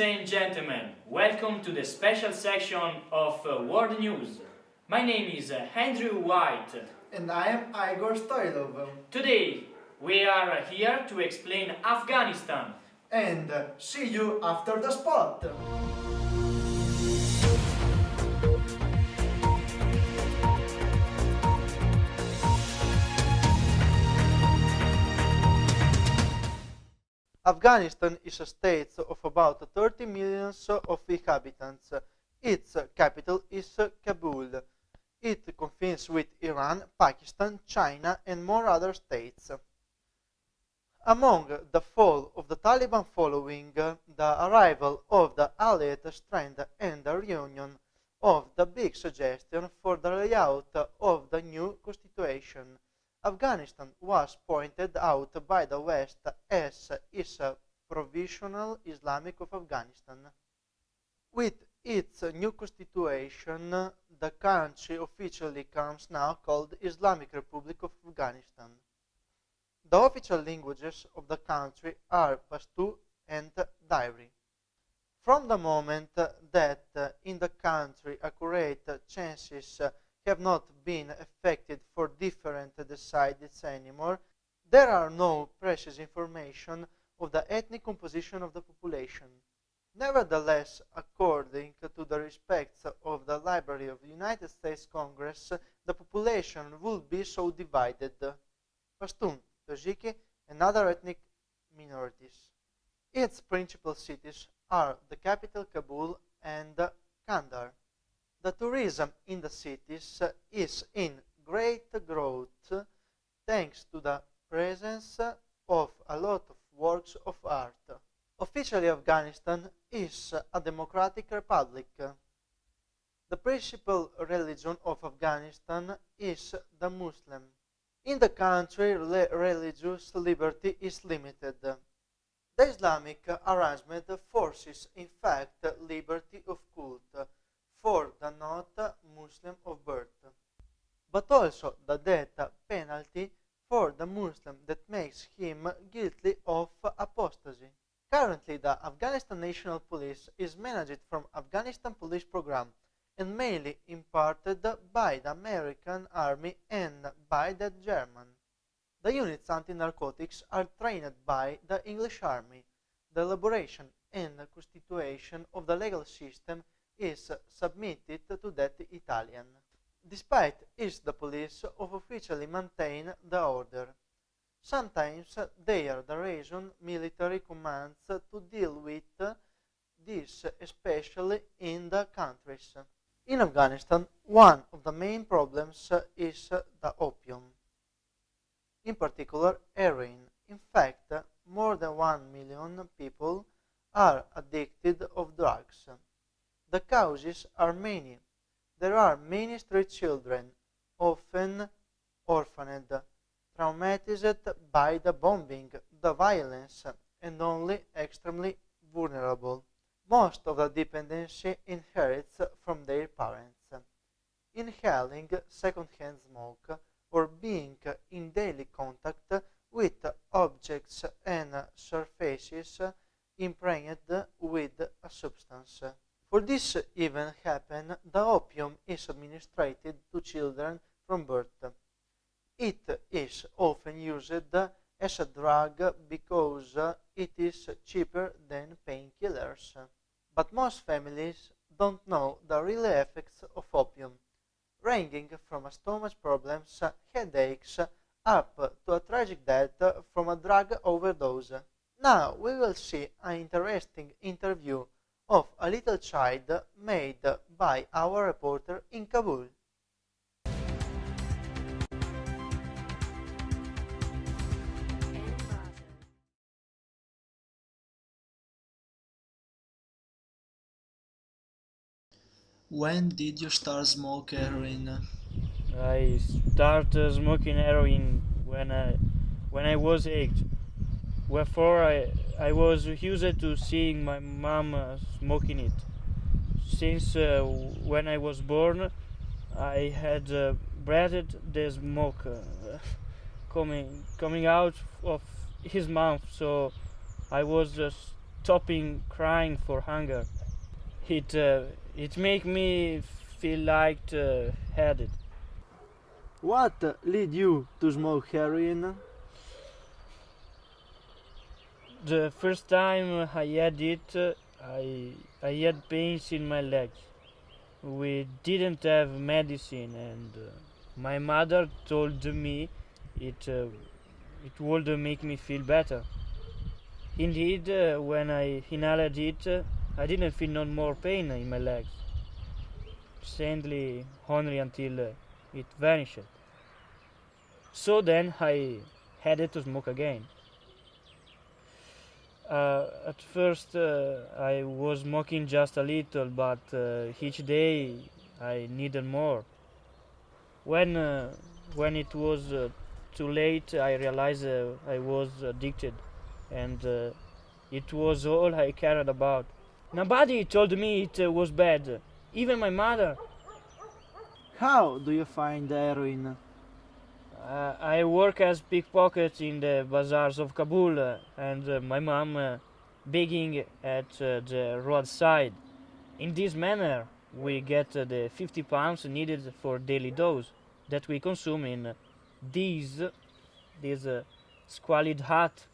Ladies and gentlemen, welcome to the special section of World News. My name is Andrew White. And I am Igor Stoilov. Today, we are here to explain Afghanistan. And see you after the spot. Afghanistan is a state of about 30 million of inhabitants. Its capital is Kabul. It confines with Iran, Pakistan, China and more other states. Among the fall of the Taliban following the arrival of the Allied strength and the reunion of the big suggestion for the layout of the new constitution, Afghanistan was pointed out by the West as its provisional Islamic of Afghanistan. With its new constitution, the country officially comes now called Islamic Republic of Afghanistan. The official languages of the country are Pashto and Dari. From the moment that in the country accurate census have not been effected for different decides anymore, there are no precise information of the ethnic composition of the population. Nevertheless, according to the respects of the Library of the United States Congress, the population would be so divided: Pashtun, Tajiki, and other ethnic minorities. Its principal cities are the capital Kabul and Kandahar. The tourism in the cities is in great growth thanks to the presence of a lot of works of art. Officially, Afghanistan is a democratic republic. The principal religion of Afghanistan is the Muslim. In the country, religious liberty is limited. The Islamic arrangement forces, in fact, liberty of cult for the not-Muslim of birth, but also the death penalty for the Muslim that makes him guilty of apostasy. Currently, the Afghanistan National Police is managed from Afghanistan Police Program and mainly imparted by the American Army and by the German. The units anti-narcotics are trained by the English Army. The elaboration and constitution of the legal system is submitted to that Italian. Despite is the police of officially maintain the order. Sometimes they are the reason military commands to deal with this, especially in the countries. In Afghanistan, one of the main problems is the opium. In particular, heroin. In fact, more than 1 million people are addicted of drugs. The causes are many. There are many street children, often orphaned, traumatized by the bombing, the violence, and only extremely vulnerable. Most of the dependency inherits from their parents. Inhaling second-hand smoke or being in daily contact with objects and surfaces impregnated with a substance. For this even happen, the opium is administered to children from birth. It is often used as a drug because it is cheaper than painkillers. But most families don't know the real effects of opium, ranging from stomach problems, headaches, up to a tragic death from a drug overdose. Now we will see an interesting interview of a little child made by our reporter in Kabul. When did you start smoking heroin? I started smoking heroin when I was 8. Wherefore I was used to seeing my mom smoking it. Since when I was born, I had breathed the smoke coming out of his mouth, so I was stopping crying for hunger. It make me feel light-headed. What led you to smoke heroin? The first time I had it, I had pains in my legs. We didn't have medicine, and my mother told me it would make me feel better. Indeed, when I inhaled it, I didn't feel no more pain in my legs. Sadly, only until it vanished. So then I had to smoke again. At first, I was smoking just a little, but each day I needed more. When uh, when it was too late, I realized I was addicted, and it was all I cared about. Nobody told me it was bad, even my mother. How do you find heroin? I work as pickpocket in the bazaars of Kabul, and my mom begging at the roadside. In this manner, we get the 50 pounds needed for daily dose that we consume in this squalid hut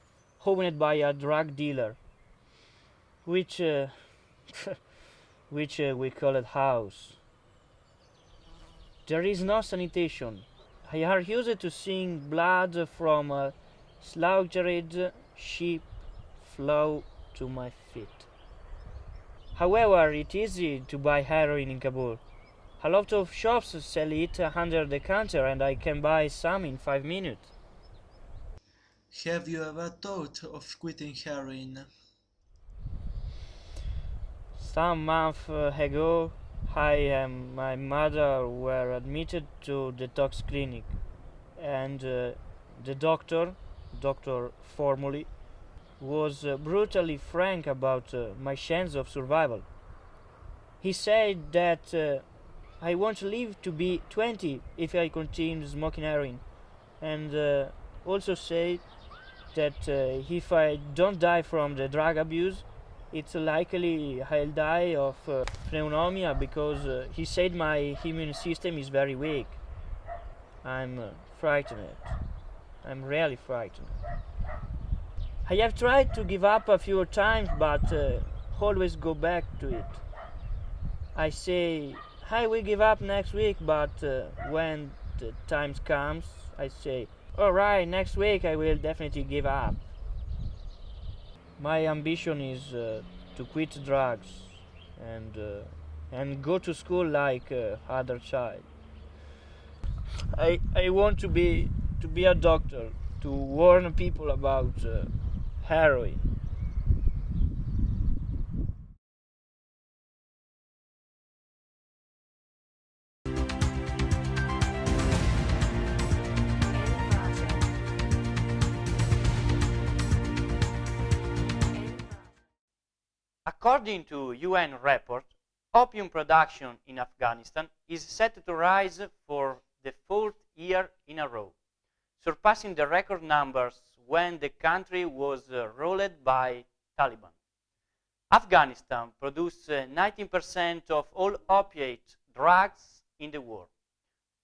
owned by a drug dealer, which which we call it house. There is no sanitation. I are used to seeing blood from a slaughtered sheep flow to my feet. However, it's easy to buy heroin in Kabul. A lot of shops sell it under the counter, and I can buy some in 5 minutes. Have you ever thought of quitting heroin? Some months ago, I and my mother were admitted to detox clinic, and the Dr. Formuli, was brutally frank about my chance of survival. He said that I won't live to be 20 if I continue smoking heroin, and also said that if I don't die from the drug abuse, it's likely I'll die of pneumonia because he said my immune system is very weak. I'm frightened. I'm really frightened. I have tried to give up a few times, but always go back to it. I say I will give up next week, but when the time comes, I say, alright, next week I will definitely give up. My ambition is to quit drugs and go to school like other child. I want to be a doctor, to warn people about heroin. According to UN report, opium production in Afghanistan is set to rise for the fourth year in a row, surpassing the record numbers when the country was ruled by Taliban. Afghanistan produced 19% of all opiate drugs in the world,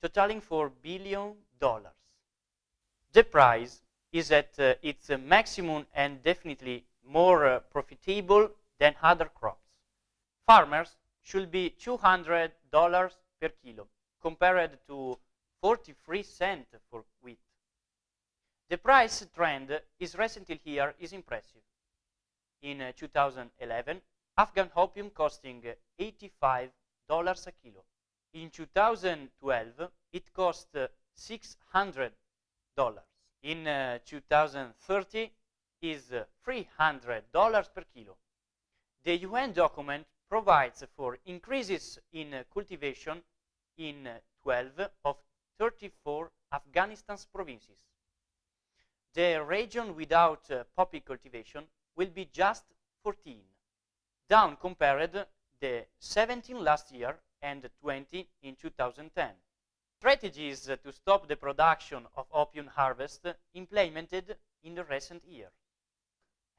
totaling $4 billion. The price is at its maximum and definitely more profitable than other crops. Farmers should be $200 per kilo, compared to 43 cents for wheat. The price trend is recently here is impressive. In 2011, Afghan opium costing $85 a kilo. In 2012, it cost $600. In 2030, is $300 per kilo. The UN document provides for increases in cultivation in 12 of 34 Afghanistan's provinces. The region without poppy cultivation will be just 14, down compared the 17 last year and 20 in 2010. Strategies to stop the production of opium harvest implemented in the recent years.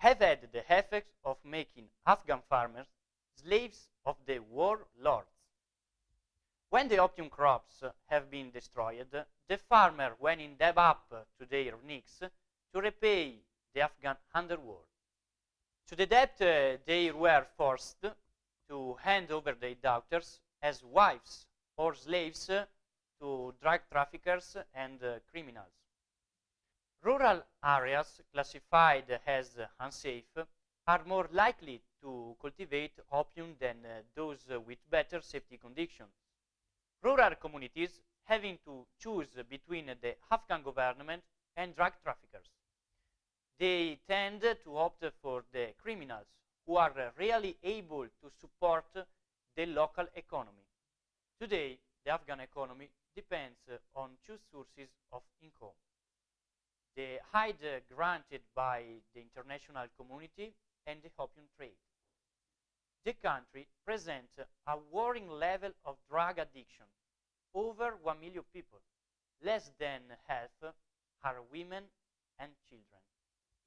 have had the effect of making Afghan farmers slaves of the warlords. When the opium crops have been destroyed, the farmer went in debt up to their knees to repay the Afghan underworld. To the debt, they were forced to hand over their daughters as wives or slaves to drug traffickers and criminals. Rural areas classified as unsafe are more likely to cultivate opium than those with better safety conditions. Rural communities having to choose between the Afghan government and drug traffickers. They tend to opt for the criminals who are really able to support the local economy. Today, the Afghan economy depends on two sources of income: the aid granted by the international community and the opium trade. The country presents a worrying level of drug addiction. Over 1 million people, less than half, are women and children.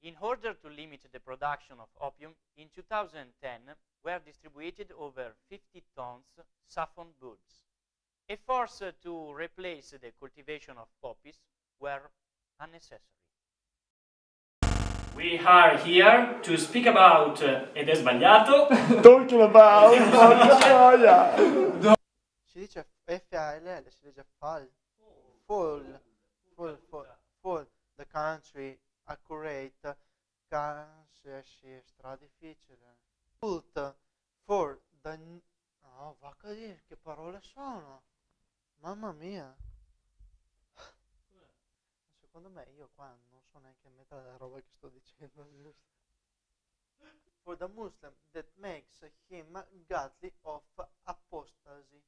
In order to limit the production of opium, in 2010 were distributed over 50 tons saffron bulbs. Efforts to replace the cultivation of poppies were unnecessary. We are here to speak about ed è sbagliato. Talking about porca Si dice FALL, si dice fall. Fall. The country, accurate. Sì, stra difficile. Cult for the... No, vacca di, che parole sono? Mamma mia. Secondo me io qua non so neanche metà della roba che sto dicendo. For the Muslim that makes him guilty of apostasy.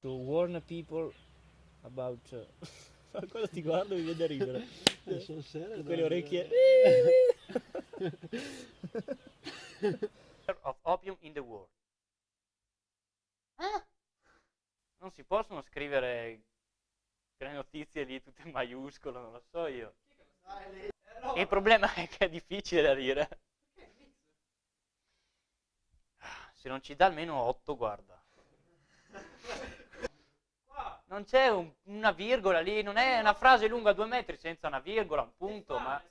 To warn people about... Cosa ti guardo mi viene a ridere? Sono serio? Con quelle orecchie... Of opium in the world. Non si possono scrivere le notizie lì tutte in maiuscolo, non lo so io. Il problema è che è difficile da dire. Se non ci dà almeno 8, guarda. Non c'è una virgola lì, non è una frase lunga 2 metri senza una virgola, un punto, ma...